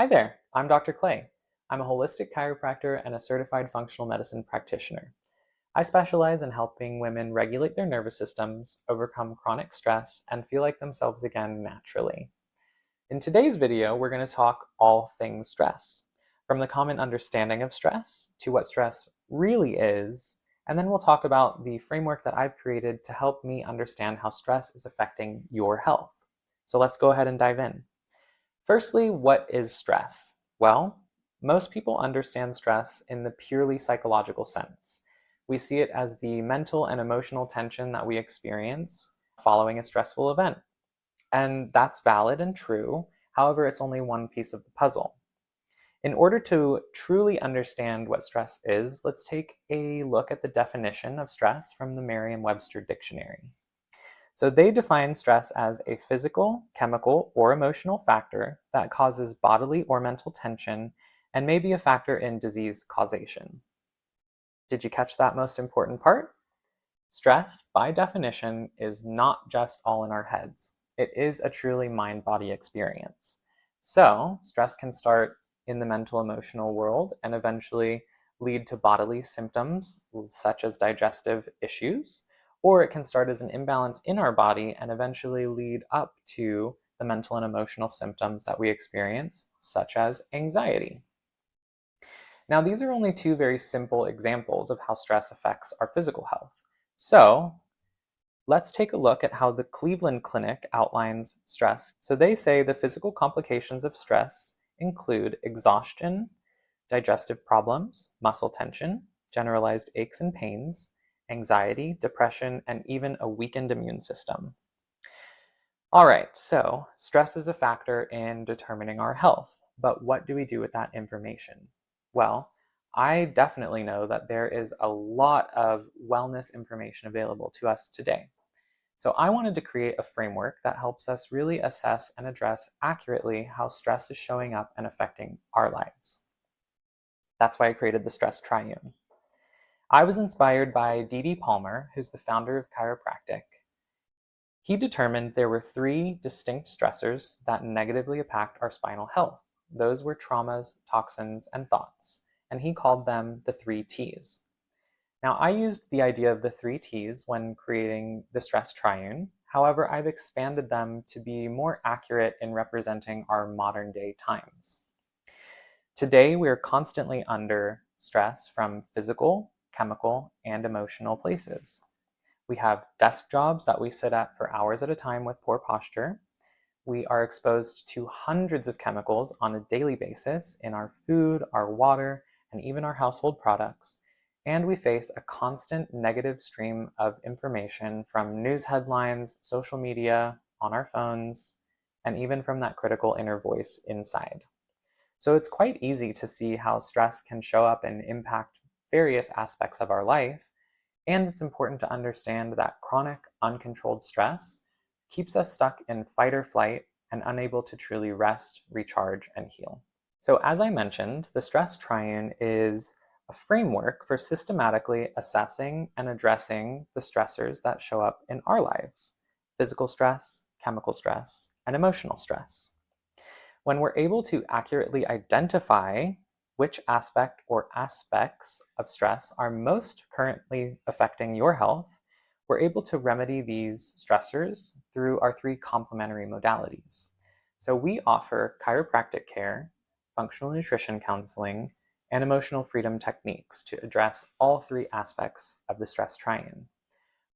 Hi there, I'm Dr. Clay. I'm a holistic chiropractor and a certified functional medicine practitioner. I specialize in helping women regulate their nervous systems, overcome chronic stress, and feel like themselves again naturally. In today's video, we're going to talk all things stress, from the common understanding of stress to what stress really is, and then we'll talk about the framework that I've created to help me understand how stress is affecting your health. So let's go ahead and dive in. Firstly, what is stress? Well, most people understand stress in the purely psychological sense. We see it as the mental and emotional tension that we experience following a stressful event. And that's valid and true. However, it's only one piece of the puzzle. In order to truly understand what stress is, let's take a look at the definition of stress from the Merriam-Webster dictionary. So they define stress as a physical, chemical, or emotional factor that causes bodily or mental tension and may be a factor in disease causation. Did you catch that most important part? Stress, by definition, is not just all in our heads. It is a truly mind-body experience. So, stress can start in the mental emotional world and eventually lead to bodily symptoms such as digestive issues, or it can start as an imbalance in our body and eventually lead up to the mental and emotional symptoms that we experience, such as anxiety. Now, these are only two very simple examples of how stress affects our physical health. So, let's take a look at how the Cleveland Clinic outlines stress. So they say the physical complications of stress include exhaustion, digestive problems, muscle tension, generalized aches and pains, anxiety, depression, and even a weakened immune system. All right, so stress is a factor in determining our health, but what do we do with that information? Well, I definitely know that there is a lot of wellness information available to us today. So I wanted to create a framework that helps us really assess and address accurately how stress is showing up and affecting our lives. That's why I created the Stress Triune. I was inspired by D.D. Palmer, who's the founder of chiropractic. He determined there were three distinct stressors that negatively impact our spinal health. Those were traumas, toxins, and thoughts, and he called them the 3 T's. Now, I used the idea of the 3 T's when creating the Stress Triune. However, I've expanded them to be more accurate in representing our modern day times. Today, we are constantly under stress from physical, chemical, and emotional places. We have desk jobs that we sit at for hours at a time with poor posture. We are exposed to hundreds of chemicals on a daily basis in our food, our water, and even our household products. And we face a constant negative stream of information from news headlines, social media, on our phones, and even from that critical inner voice inside. So it's quite easy to see how stress can show up and impact various aspects of our life. And it's important to understand that chronic, uncontrolled stress keeps us stuck in fight or flight and unable to truly rest, recharge, and heal. So as I mentioned, the Stress Triune is a framework for systematically assessing and addressing the stressors that show up in our lives: physical stress, chemical stress, and emotional stress. When we're able to accurately identify which aspect or aspects of stress are most currently affecting your health, we're able to remedy these stressors through our 3 complementary modalities. So we offer chiropractic care, functional nutrition counseling, and emotional freedom techniques to address all 3 aspects of the Stress Triune.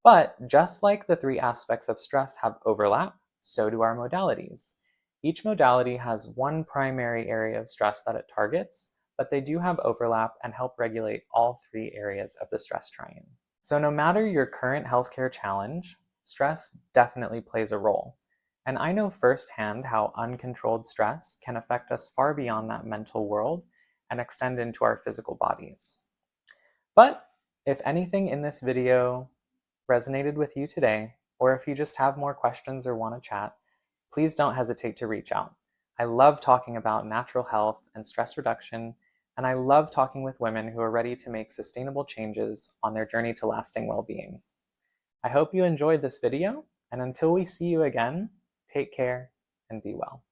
But just like the 3 aspects of stress have overlap, so do our modalities. Each modality has one primary area of stress that it targets, but they do have overlap and help regulate all 3 areas of the Stress Triune. So no matter your current healthcare challenge, stress definitely plays a role. And I know firsthand how uncontrolled stress can affect us far beyond that mental world and extend into our physical bodies. But if anything in this video resonated with you today, or if you just have more questions or want to chat, please don't hesitate to reach out. I love talking about natural health and stress reduction, and I love talking with women who are ready to make sustainable changes on their journey to lasting well-being. I hope you enjoyed this video, and until we see you again, take care and be well.